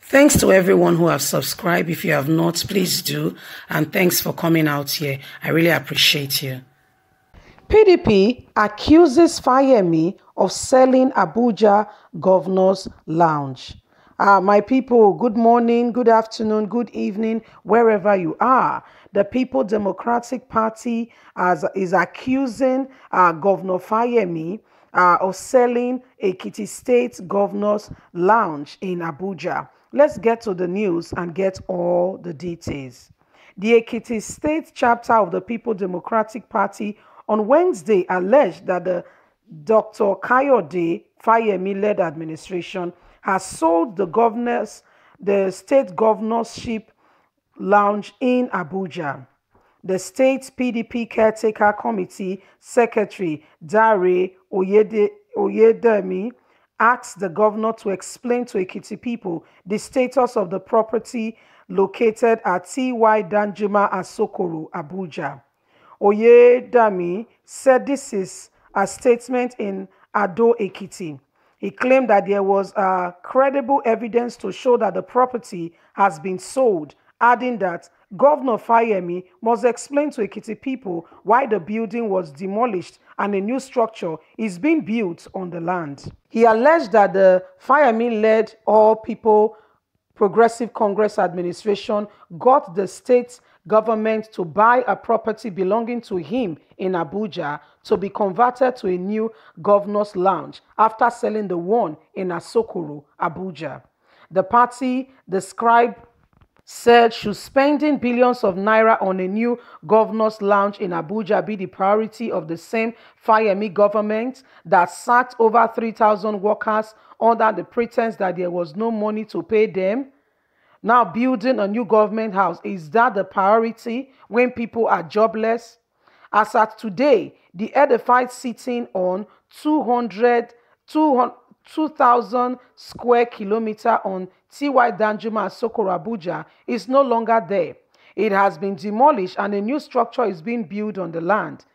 Thanks to everyone who have subscribed. If you have not, please do. And thanks for coming out here. I really appreciate you. PDP accuses Fayemi of selling Abuja Governor's Lounge. My people, good morning, good afternoon, good evening, wherever you are. The People Democratic Party is accusing Governor Fayemi of selling Ekiti State Governor's Lounge in Abuja. Let's get to the news and get all the details. The Ekiti State chapter of the People Democratic Party on Wednesday alleged that the Dr. Kayode Fayemi-led administration has sold the state governorship lounge in Abuja. The state PDP caretaker committee secretary Dare Oyedemi asked the governor to explain to Ekiti people the status of the property located at T.Y. Danjuma Asokoro, Abuja. Oyedemi said this is a statement in Ado Ekiti. He claimed that there was credible evidence to show that the property has been sold, adding that Governor Fayemi must explain to Ekiti people why the building was demolished and a new structure is being built on the land. He alleged that the Fayemi-led All People Progressive Congress administration got the state government to buy a property belonging to him in Abuja to be converted to a new governor's lounge after selling the one in Asokoro, Abuja. The party said should spending billions of naira on a new governor's lounge in Abuja be the priority of the same Fayemi government that sacked over 3,000 workers under the pretense that there was no money to pay them. Now building a new government house, is that the priority when people are jobless? As at today, the edified sitting on 2,000 square kilometers on T.Y. Danjuma Asokoro, Abuja is no longer there. It has been demolished and a new structure is being built on the land.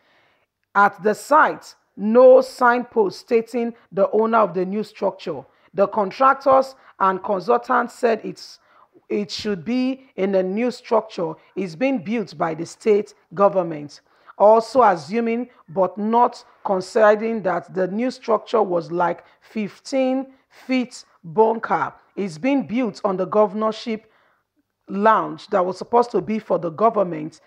At the site, no signpost stating the owner of the new structure. The contractors and consultants said it should be in a new structure is being built by the state government. Also assuming but not considering that the new structure was like 15 feet bunker is being built on the governorship lounge that was supposed to be for the government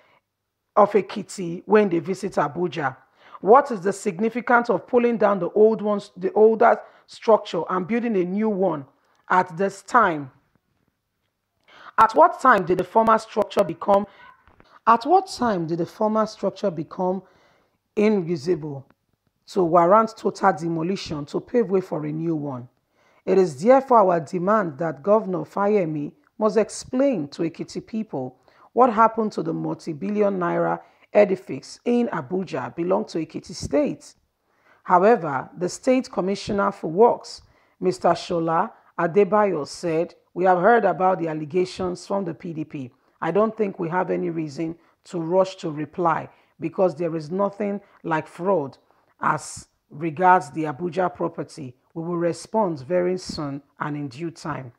of Ekiti when they visit Abuja. What is the significance of pulling down the older structure and building a new one at this time? At what time did the former structure become inusable to warrant total demolition to pave way for a new one? It is therefore our demand that Governor Fayemi must explain to Ekiti people what happened to the multi-billion naira edifice in Abuja belonged to Ekiti State. However, the State Commissioner for Works, Mr. Shola Adebayo, said, "We have heard about the allegations from the PDP. I don't think we have any reason to rush to reply because there is nothing like fraud as regards the Abuja property. We will respond very soon and in due time."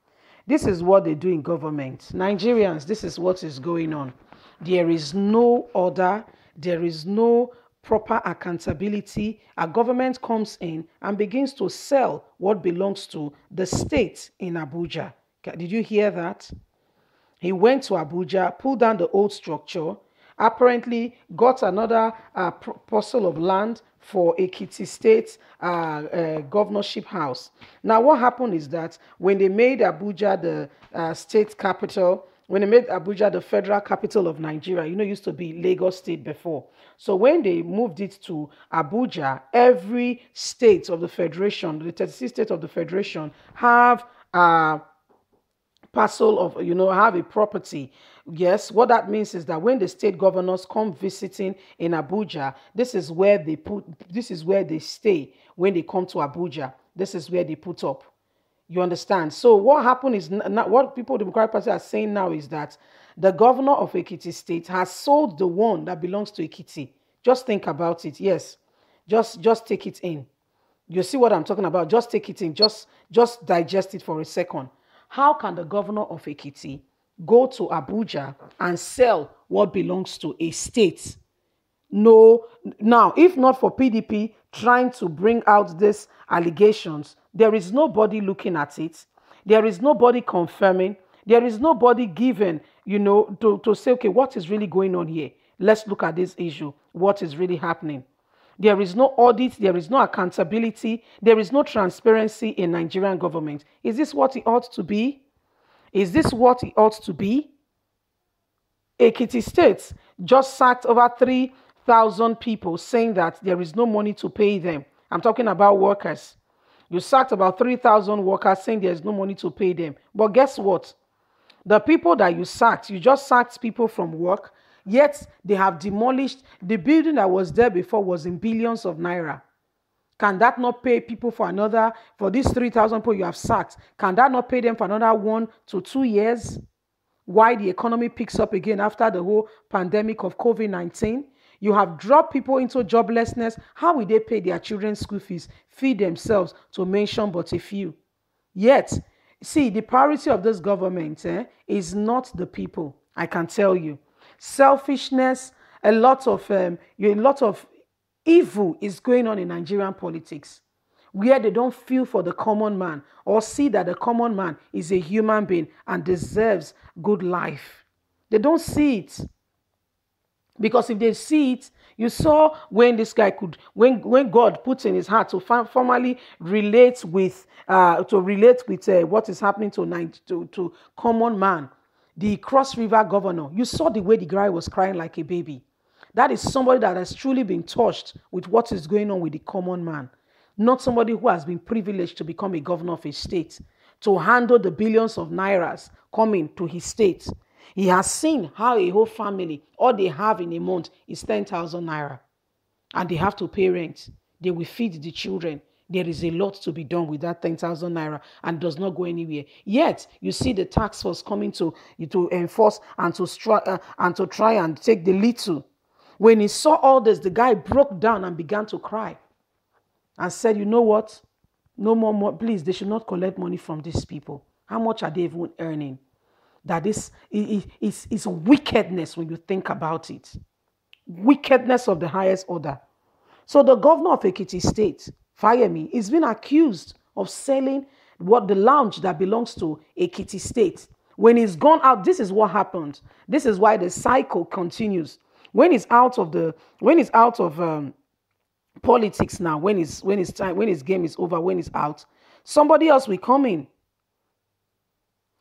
This is what they do in government. Nigerians, this is what is going on. There is no order. There is no proper accountability. A government comes in and begins to sell what belongs to the state in Abuja. Did you hear that? He went to Abuja, pulled down the old structure, apparently got another parcel of land for Ekiti State governorship house. Now, what happened is that when they made Abuja the state capital, when they made Abuja the federal capital of Nigeria, it used to be Lagos State before. So when they moved it to Abuja, every state of the federation, the 36 states of the federation, have a parcel of, have a property. Yes, what that means is that when the state governors come visiting in Abuja, this is where they stay when they come to Abuja. This is where they put up. You understand? So what happened is, what People Democratic Party are saying now is that the governor of Ekiti State has sold the one that belongs to Ekiti Just think about it. Yes. Just take it in. You see what I'm talking about? Just take it in. Just digest it for a second. How can the governor of Ekiti go to Abuja and sell what belongs to a state? No, now, if not for PDP trying to bring out these allegations, there is nobody looking at it. There is nobody confirming. There is nobody given, to say, okay, what is really going on here? Let's look at this issue. What is really happening? There is no audit. There is no accountability. There is no transparency in Nigerian government. Is this what it ought to be? Is this what it ought to be? Ekiti State just sacked over 3,000 people, saying that there is no money to pay them. I'm talking about workers. You sacked about 3,000 workers, saying there's no money to pay them. But guess what? The people that you sacked, you just sacked people from work, yet they have demolished the building that was there before was in billions of naira. Can that not pay people for these 3,000 people you have sacked? Can that not pay them for another 1 to 2 years? Why the economy picks up again after the whole pandemic of COVID-19? You have dropped people into joblessness. How will they pay their children's school fees, feed themselves, to mention but a few? Yet, see, the priority of this government is not the people, I can tell you. Selfishness, a lot of evil is going on in Nigerian politics, where they don't feel for the common man or see that the common man is a human being and deserves good life. They don't see it. Because if they see it, you saw when this guy when God puts in his heart to formally relate with what is happening to common man, the Cross River governor. You saw the way the guy was crying like a baby. That is somebody that has truly been touched with what is going on with the common man. Not somebody who has been privileged to become a governor of a state, to handle the billions of nairas coming to his state. He has seen how a whole family, all they have in a month is 10,000 naira. And they have to pay rent. They will feed the children. There is a lot to be done with that 10,000 naira and does not go anywhere. Yet, you see the tax force coming to enforce and to try and take the little. When he saw all this, the guy broke down and began to cry and said, you know what? No more, please, they should not collect money from these people. How much are they even earning? That is wickedness when you think about it. Wickedness of the highest order. So the governor of Ekiti State, Fayemi, is being accused of selling the lounge that belongs to Ekiti State. When he's gone out, this is what happened. This is why the cycle continues. When he's out of politics now, when his game is over, when he's out, somebody else will come in.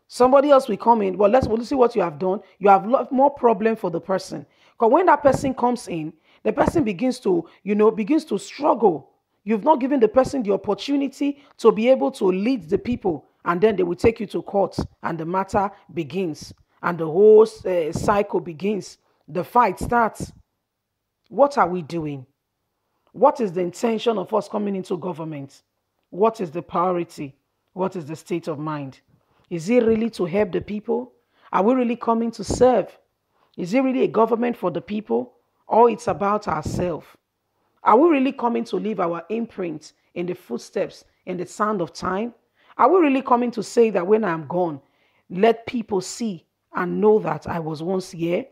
Somebody else will come in. Well, let's see what you have done. You have more problem for the person. Because when that person comes in, the person begins to struggle. You've not given the person the opportunity to be able to lead the people. And then they will take you to court and the matter begins. And the whole cycle begins. The fight starts. What are we doing? What is the intention of us coming into government? What is the priority? What is the state of mind? Is it really to help the people? Are we really coming to serve? Is it really a government for the people? Or it's about ourselves? Are we really coming to leave our imprint in the footsteps, in the sound of time? Are we really coming to say that when I'm gone, let people see and know that I was once here?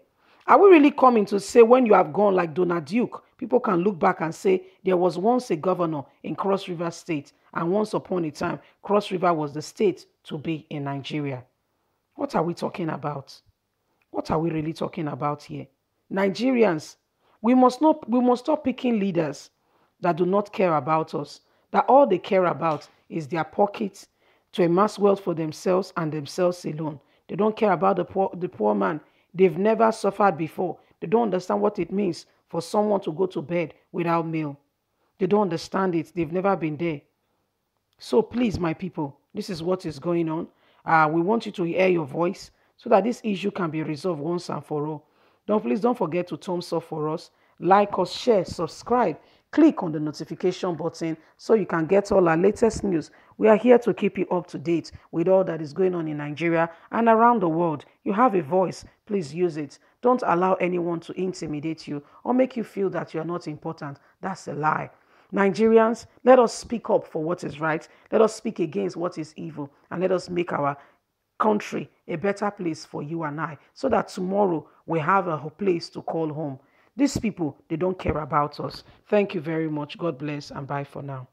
Are we really coming to say when you have gone, like Donald Duke, people can look back and say there was once a governor in Cross River State, and once upon a time, Cross River was the state to be in Nigeria? What are we talking about? What are we really talking about here? Nigerians, we must stop picking leaders that do not care about us, that all they care about is their pockets, to amass wealth for themselves and themselves alone. They don't care about the poor man. They've never suffered before. They don't understand what it means for someone to go to bed without meal. They don't understand it. They've never been there. So please, my people, this is what is going on. We want you to hear your voice so that this issue can be resolved once and for all. Please don't forget to thumbs up for us, like us, share, subscribe. Click on the notification button so you can get all our latest news. We are here to keep you up to date with all that is going on in Nigeria and around the world. You have a voice. Please please use it. Don't allow anyone to intimidate you or make you feel that you're not important. That's a lie. Nigerians, let us speak up for what is right. Let us speak against what is evil. And let us make our country a better place for you and I, so that tomorrow we have a place to call home. These people, they don't care about us. Thank you very much. God bless and bye for now.